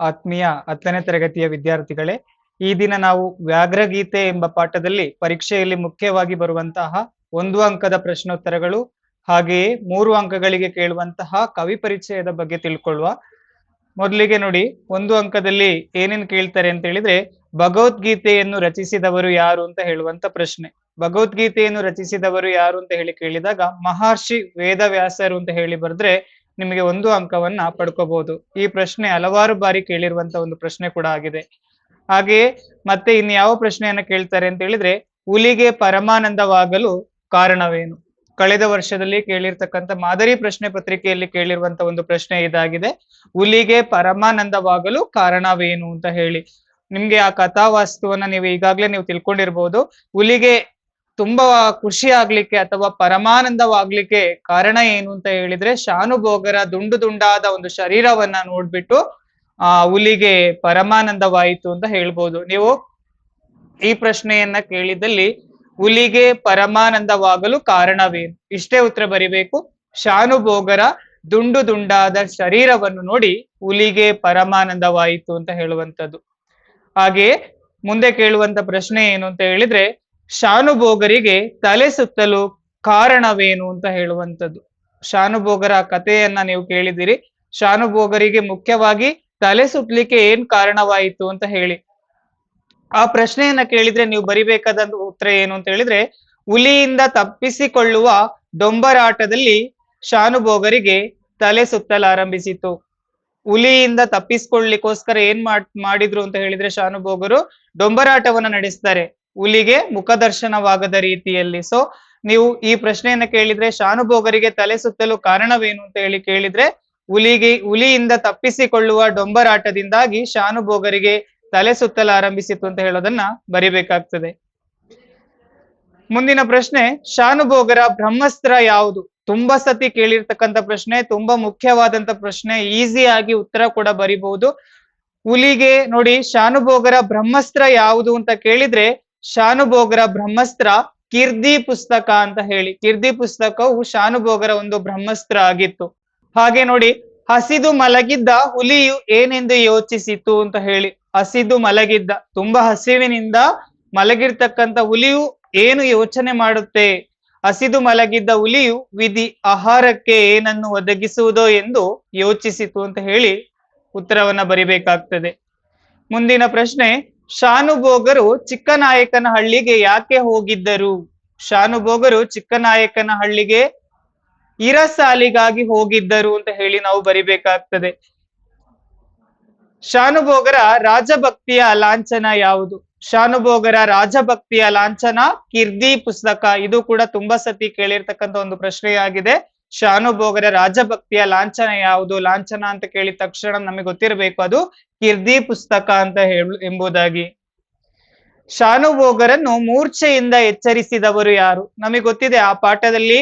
ಆತ್ಮೀಯ 10ನೇ ತರಗತಿಯ ವಿದ್ಯಾರ್ಥಿಗಳೇ, ಈ ದಿನ ನಾವು ವ್ಯಾಘ್ರಗೀತೆ ಎಂಬ ಪಾಠದಲ್ಲಿ ಪರೀಕ್ಷೆಯಲ್ಲಿ ಮುಖ್ಯವಾಗಿ ಬರುವಂತಹ 1 ಅಂಕದ ಪ್ರಶ್ನೋತ್ತರಗಳು ಹಾಗೆಯೇ 3 ಅಂಕಗಳಿಗೆ ಕೇಳುವಂತಹ ಕವಿ ಪರಿಚಯದ ಬಗ್ಗೆ ತಿಳ್ಕೊಳ್ಳುವ. ಮೊದಲಿಗೆ ನೋಡಿ, 1 ಅಂಕದಲ್ಲಿ ಏನೇನು ಕೇಳ್ತಾರೆ ಅಂತ ಹೇಳಿದ್ರೆ, ಭಗವದ್ಗೀತೆಯನ್ನು ರಚಿಸಿದವರು ಯಾರು ಅಂತ ಹೇಳುವಂತ ಪ್ರಶ್ನೆ. ಭಗವದ್ಗೀತೆಯನ್ನು ರಚಿಸಿದವರು ಯಾರು ಅಂತ ಹೇಳಿ ಕೇಳಿದಾಗ ಮಹರ್ಷಿ ವೇದವ್ಯಾಸರು ಅಂತ ಹೇಳಿ ಬರೆದ್ರೆ ನಿಮಗೆ 1 ಅಂಕವನ್ನ ಪಡ್ಕೋಬಹುದು. ಈ ಪ್ರಶ್ನೆ ಹಲವಾರು ಬಾರಿ ಕೇಳಿರುವಂತ ಒಂದು ಪ್ರಶ್ನೆ ಕೂಡ ಆಗಿದೆ. ಹಾಗೆಯೇ ಮತ್ತೆ ಇನ್ನು ಯಾವ ಪ್ರಶ್ನೆಯನ್ನ ಕೇಳ್ತಾರೆ ಅಂತ ಹೇಳಿದ್ರೆ, ಹುಲಿಗೆ ಪರಮಾನಂದವಾಗಲು ಕಾರಣವೇನು? ಕಳೆದ ವರ್ಷದಲ್ಲಿ ಕೇಳಿರ್ತಕ್ಕಂಥ ಮಾದರಿ ಪ್ರಶ್ನೆ ಪತ್ರಿಕೆಯಲ್ಲಿ ಕೇಳಿರುವಂತ ಒಂದು ಪ್ರಶ್ನೆ ಇದಾಗಿದೆ. ಹುಲಿಗೆ ಪರಮಾನಂದವಾಗಲು ಕಾರಣವೇನು ಅಂತ ಹೇಳಿ. ನಿಮ್ಗೆ ಆ ಕಥಾವಾಸ್ತವನ್ನ ನೀವು ಈಗಾಗ್ಲೇ ನೀವು ತಿಳ್ಕೊಂಡಿರ್ಬೋದು. ಹುಲಿಗೆ ತುಂಬಾ ಖುಷಿ ಆಗ್ಲಿಕ್ಕೆ ಅಥವಾ ಪರಮಾನಂದವಾಗ್ಲಿಕ್ಕೆ ಕಾರಣ ಏನು ಅಂತ ಹೇಳಿದ್ರೆ, ಶಾನುಭೋಗರ ದುಂಡು ದುಂಡಾದ ಒಂದು ಶರೀರವನ್ನ ನೋಡ್ಬಿಟ್ಟು ಹುಲಿಗೆ ಪರಮಾನಂದವಾಯಿತು ಅಂತ ಹೇಳ್ಬೋದು. ನೀವು ಈ ಪ್ರಶ್ನೆಯನ್ನ ಕೇಳಿದಲ್ಲಿ ಹುಲಿಗೆ ಪರಮಾನಂದವಾಗಲು ಕಾರಣವೇನು, ಇಷ್ಟೇ ಉತ್ತರ ಬರಿಬೇಕು. ಶಾನುಭೋಗರ ದುಂಡು ದುಂಡಾದ ಶರೀರವನ್ನು ನೋಡಿ ಹುಲಿಗೆ ಪರಮಾನಂದವಾಯಿತು ಅಂತ ಹೇಳುವಂಥದ್ದು. ಹಾಗೆಯೇ ಮುಂದೆ ಕೇಳುವಂತ ಪ್ರಶ್ನೆ ಏನು ಅಂತ ಹೇಳಿದ್ರೆ, ಶಾನುಭೋಗರಿಗೆ ತಲೆ ಸುತ್ತಲು ಕಾರಣವೇನು ಅಂತ ಹೇಳುವಂಥದ್ದು. ಶಾನುಭೋಗರ ಕಥೆಯನ್ನ ನೀವು ಕೇಳಿದಿರಿ. ಶಾನುಭೋಗರಿಗೆ ಮುಖ್ಯವಾಗಿ ತಲೆ ಸುತ್ತಲಿಕ್ಕೆ ಏನ್ ಕಾರಣವಾಯಿತು ಅಂತ ಹೇಳಿ ಆ ಪ್ರಶ್ನೆಯನ್ನ ಕೇಳಿದ್ರೆ ನೀವು ಬರಿಬೇಕಾದ ಉತ್ತರ ಏನು ಅಂತ ಹೇಳಿದ್ರೆ, ಹುಲಿಯಿಂದ ತಪ್ಪಿಸಿಕೊಳ್ಳುವ ಡೊಂಬರಾಟದಲ್ಲಿ ಶಾನುಭೋಗರಿಗೆ ತಲೆ ಸುತ್ತಲಾರಂಭಿಸಿತು. ಹುಲಿಯಿಂದ ತಪ್ಪಿಸ್ಕೊಳ್ಳಿಕ್ಕೋಸ್ಕರ ಏನ್ ಮಾಡಿದ್ರು ಅಂತ ಹೇಳಿದ್ರೆ, ಶಾನುಭೋಗರು ಡೊಂಬರಾಟವನ್ನ ನಡೆಸ್ತಾರೆ ಹುಲಿಗೆ ಮುಖದರ್ಶನವಾಗದ ರೀತಿಯಲ್ಲಿ. ಸೊ ನೀವು ಈ ಪ್ರಶ್ನೆಯನ್ನ ಕೇಳಿದ್ರೆ, ಶಾನುಭೋಗರಿಗೆ ತಲೆ ಸುತ್ತಲು ಕಾರಣವೇನು ಅಂತ ಹೇಳಿ ಕೇಳಿದ್ರೆ, ಹುಲಿಯಿಂದ ತಪ್ಪಿಸಿಕೊಳ್ಳುವ ಡೊಂಬರಾಟದಿಂದಾಗಿ ಶಾನುಭೋಗರಿಗೆ ತಲೆ ಸುತ್ತಲಾರಂಭಿಸಿತು ಅಂತ ಹೇಳೋದನ್ನ ಬರಿಬೇಕಾಗ್ತದೆ. ಮುಂದಿನ ಪ್ರಶ್ನೆ, ಶಾನುಭೋಗರ ಬ್ರಹ್ಮಾಸ್ತ್ರ ಯಾವುದು? ತುಂಬಾ ಸತಿ ಕೇಳಿರ್ತಕ್ಕಂಥ ಪ್ರಶ್ನೆ, ತುಂಬಾ ಮುಖ್ಯವಾದಂತ ಪ್ರಶ್ನೆ, ಈಸಿಯಾಗಿ ಉತ್ತರ ಕೂಡ ಬರಿಬಹುದು. ಹುಲಿಗೆ ನೋಡಿ, ಶಾನುಭೋಗರ ಬ್ರಹ್ಮಾಸ್ತ್ರ ಯಾವುದು ಅಂತ ಕೇಳಿದ್ರೆ, ಶಾನುಭೋಗರ ಬ್ರಹ್ಮಾಸ್ತ್ರ ಕೀರ್ತಿ ಪುಸ್ತಕ ಅಂತ ಹೇಳಿ. ಕೀರ್ತಿ ಪುಸ್ತಕವು ಶಾನುಭೋಗರ ಒಂದು ಬ್ರಹ್ಮಾಸ್ತ್ರ ಆಗಿತ್ತು. ಹಾಗೆ ನೋಡಿ, ಹಸಿದು ಮಲಗಿದ್ದ ಹುಲಿಯು ಏನೆಂದು ಯೋಚಿಸಿತು ಅಂತ ಹೇಳಿ. ಹಸಿದು ಮಲಗಿದ್ದ, ತುಂಬಾ ಹಸಿವಿನಿಂದ ಮಲಗಿರ್ತಕ್ಕಂಥ ಹುಲಿಯು ಏನು ಯೋಚನೆ ಮಾಡುತ್ತೆ? ಹಸಿದು ಮಲಗಿದ್ದ ಹುಲಿಯು ವಿಧಿ ಆಹಾರಕ್ಕೆ ಏನನ್ನು ಒದಗಿಸುವುದೋ ಎಂದು ಯೋಚಿಸಿತು ಅಂತ ಹೇಳಿ ಉತ್ತರವನ್ನ ಬರಿಬೇಕಾಗ್ತದೆ. ಮುಂದಿನ ಪ್ರಶ್ನೆ, ಶಾನುಭೋಗರು ಚಿಕ್ಕನಾಯಕನಹಳ್ಳಿಗೆ ಯಾಕೆ ಹೋಗಿದ್ದರು? ಶಾನುಭೋಗರು ಚಿಕ್ಕನಾಯಕನಹಳ್ಳಿಗೆ ಇರಸಾಲಿಗಾಗಿ ಹೋಗಿದ್ದರು ಅಂತ ಹೇಳಿ ನಾವು ಬರಿಬೇಕಾಗ್ತದೆ. ಶಾನುಭೋಗರ ರಾಜಭಕ್ತಿಯ ಲಾಂಛನ ಯಾವುದು? ಶಾನುಭೋಗರ ರಾಜಭಕ್ತಿಯ ಲಾಂಛನ ಕೀರ್ತಿ ಪುಸ್ತಕ. ಇದು ಕೂಡ ತುಂಬಾ ಸತಿ ಕೇಳಿರ್ತಕ್ಕಂಥ ಒಂದು ಪ್ರಶ್ನೆಯಾಗಿದೆ. ಶಾನುಭೋಗರ ರಾಜಭಕ್ತಿಯ ಲಾಂಛನ ಯಾವುದು? ಲಾಂಛನ ಅಂತ ಕೇಳಿದ ತಕ್ಷಣ ನಮಗೆ ಗೊತ್ತಿರಬೇಕು, ಅದು ಕೀರ್ತಿ ಪುಸ್ತಕ ಅಂತ ಎಂಬುದಾಗಿ. ಶಾನುಭೋಗರನ್ನು ಮೂರ್ಛೆಯಿಂದ ಎಚ್ಚರಿಸಿದವರು ಯಾರು? ನಮಗೆ ಗೊತ್ತಿದೆ, ಆ ಪಾಠದಲ್ಲಿ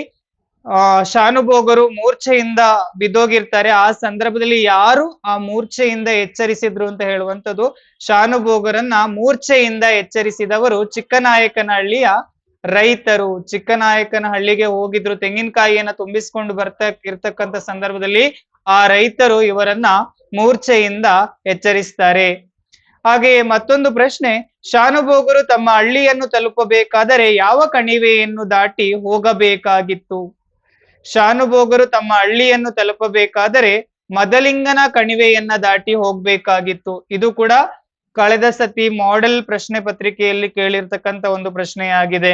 ಶಾನುಭೋಗರು ಮೂರ್ಛೆಯಿಂದ ಬಿದ್ದೋಗಿರ್ತಾರೆ. ಆ ಸಂದರ್ಭದಲ್ಲಿ ಯಾರು ಆ ಮೂರ್ಛೆಯಿಂದ ಎಚ್ಚರಿಸಿದ್ರು ಅಂತ ಹೇಳುವಂಥದ್ದು. ಶಾನುಭೋಗರನ್ನ ಮೂರ್ಛೆಯಿಂದ ಎಚ್ಚರಿಸಿದವರು ಚಿಕ್ಕನಾಯಕನಹಳ್ಳಿಯ ರೈತರು. ಚಿಕ್ಕನಾಯಕನಹಳ್ಳಿಗೆ ಹೋಗಿದ್ರು, ತೆಂಗಿನಕಾಯಿಯನ್ನ ತುಂಬಿಸ್ಕೊಂಡು ಇರ್ತಕ್ಕಂಥ ಸಂದರ್ಭದಲ್ಲಿ ಆ ರೈತರು ಇವರನ್ನ ಮೂರ್ಛೆಯಿಂದ ಎಚ್ಚರಿಸ್ತಾರೆ. ಹಾಗೆಯೇ ಮತ್ತೊಂದು ಪ್ರಶ್ನೆ, ಶಾನುಭೋಗರು ತಮ್ಮ ಹಳ್ಳಿಯನ್ನು ತಲುಪಬೇಕಾದರೆ ಯಾವ ಕಣಿವೆಯನ್ನು ದಾಟಿ ಹೋಗಬೇಕಾಗಿತ್ತು? ಶಾನುಭೋಗರು ತಮ್ಮ ಹಳ್ಳಿಯನ್ನು ತಲುಪಬೇಕಾದರೆ ಮದಲಿಂಗನ ಕಣಿವೆಯನ್ನ ದಾಟಿ ಹೋಗ್ಬೇಕಾಗಿತ್ತು. ಇದು ಕೂಡ ಕಳೆದ ಸತಿ ಮಾಡೆಲ್ ಪ್ರಶ್ನೆ ಪತ್ರಿಕೆಯಲ್ಲಿ ಕೇಳಿರ್ತಕ್ಕಂಥ ಒಂದು ಪ್ರಶ್ನೆಯಾಗಿದೆ.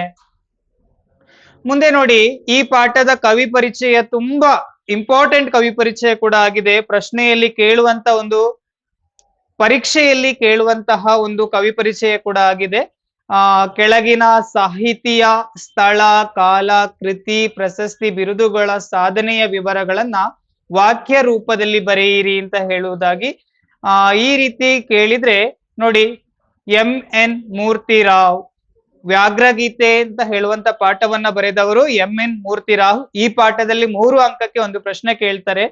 ಮುಂದೆ ನೋಡಿ, ಈ ಪಾಠದ ಕವಿ ಪರಿಚಯ ತುಂಬಾ ಇಂಪಾರ್ಟೆಂಟ್ ಕವಿ ಪರಿಚಯ ಕೂಡ ಆಗಿದೆ. ಪ್ರಶ್ನೆಯಲ್ಲಿ ಕೇಳುವಂತ ಒಂದು, ಪರೀಕ್ಷೆಯಲ್ಲಿ ಕೇಳುವಂತಹ ಒಂದು ಕವಿ ಪರಿಚಯ ಕೂಡ ಆಗಿದೆ. ಕೆಳಗಿನ ಸಾಹಿತಿಯ ಸ್ಥಳ, ಕಾಲ, ಕೃತಿ, ಪ್ರಶಸ್ತಿ, ಬಿರುದುಗಳ ಸಾಧನೆಯ ವಿವರಗಳನ್ನ ವಾಕ್ಯ ರೂಪದಲ್ಲಿ ಬರೆಯಿರಿ ಅಂತ ಹೇಳುವುದಾಗಿ. ಈ ರೀತಿ ಕೇಳಿದ್ರೆ ನೋಡಿ, MN ಮೂರ್ತಿರಾವ್ ವ್ಯಾಘ್ರಗೀತೆ ಅಂತ ಹೇಳುವಂತ ಪಾಠವನ್ನ ಬರೆದವರು MN ಮೂರ್ತಿರಾವ್. ಈ ಪಾಠದಲ್ಲಿ 3 ಅಂಕಕ್ಕೆ ಒಂದು ಪ್ರಶ್ನೆ ಕೇಳ್ತಾರೆ.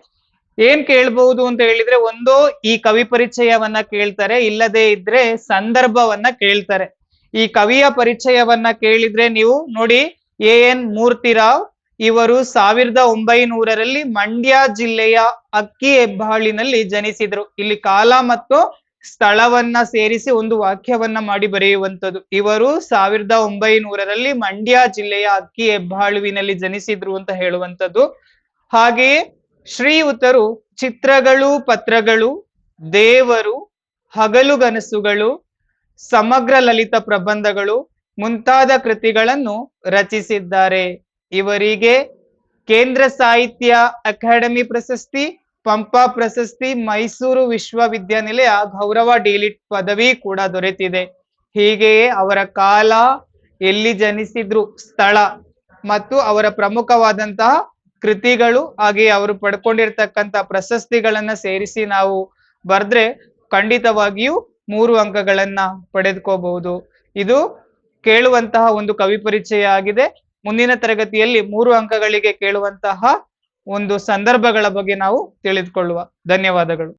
ಏನ್ ಕೇಳ್ಬಹುದು ಅಂತ ಹೇಳಿದ್ರೆ, ಒಂದು ಈ ಕವಿ ಪರಿಚಯವನ್ನ ಕೇಳ್ತಾರೆ, ಇಲ್ಲದೆ ಇದ್ರೆ ಸಂದರ್ಭವನ್ನ ಕೇಳ್ತಾರೆ. ಈ ಕವಿಯ ಪರಿಚಯವನ್ನ ಕೇಳಿದ್ರೆ ನೀವು ನೋಡಿ, AN ಮೂರ್ತಿರಾವ್ ಇವರು 1900ರಲ್ಲಿ ಮಂಡ್ಯ ಜಿಲ್ಲೆಯ ಅಕ್ಕಿ ಹೆಬ್ಬಾಳಿನಲ್ಲಿ ಜನಿಸಿದ್ರು. ಇಲ್ಲಿ ಕಾಲ ಮತ್ತು ಸ್ಥಳವನ್ನ ಸೇರಿಸಿ ಒಂದು ವಾಕ್ಯವನ್ನ ಮಾಡಿ ಬರೆಯುವಂಥದ್ದು. ಇವರು 1900ರಲ್ಲಿ ಮಂಡ್ಯ ಜಿಲ್ಲೆಯ ಅಕ್ಕಿ ಹೆಬ್ಬಾಳುವಿನಲ್ಲಿ ಜನಿಸಿದ್ರು ಅಂತ ಹೇಳುವಂಥದ್ದು. ಹಾಗೆಯೇ ಶ್ರೀಯುತರು ಚಿತ್ರಗಳು, ಪತ್ರಗಳು, ದೇವರು, ಹಗಲುಗನಸುಗಳು, ಸಮಗ್ರ ಲಲಿತ ಪ್ರಬಂಧಗಳು ಮುಂತಾದ ಕೃತಿಗಳನ್ನು ರಚಿಸಿದ್ದಾರೆ. ಇವರಿಗೆ ಕೇಂದ್ರ ಸಾಹಿತ್ಯ ಅಕಾಡೆಮಿ ಪ್ರಶಸ್ತಿ, ಪಂಪ ಪ್ರಶಸ್ತಿ, ಮೈಸೂರು ವಿಶ್ವವಿದ್ಯಾನಿಲಯ ಗೌರವ ಡಿಲಿಟ್ ಪದವಿ ಕೂಡ ದೊರೆತಿದೆ. ಹೀಗೆಯೇ ಅವರ ಕಾಲ, ಎಲ್ಲಿ ಜನಿಸಿದ್ರು ಸ್ಥಳ ಮತ್ತು ಅವರ ಪ್ರಮುಖವಾದಂತಹ ಕೃತಿಗಳು, ಹಾಗೆ ಅವರು ಪಡ್ಕೊಂಡಿರ್ತಕ್ಕಂಥ ಪ್ರಶಸ್ತಿಗಳನ್ನ ಸೇರಿಸಿ ನಾವು ಬರ್ದ್ರೆ ಖಂಡಿತವಾಗಿಯೂ 3 ಅಂಕಗಳನ್ನ ಪಡೆದುಕೋಬಹುದು. ಇದು ಕೇಳುವಂತಹ ಒಂದು ಕವಿ ಪರಿಚಯ ಆಗಿದೆ. ಮುಂದಿನ ತರಗತಿಯಲ್ಲಿ 3 ಅಂಕಗಳಿಗೆ ಕೇಳುವಂತಹ ಒಂದು ಸಂದರ್ಭಗಳ ಬಗ್ಗೆ ನಾವು ತಿಳಿದುಕೊಳ್ಳುವ. ಧನ್ಯವಾದಗಳು.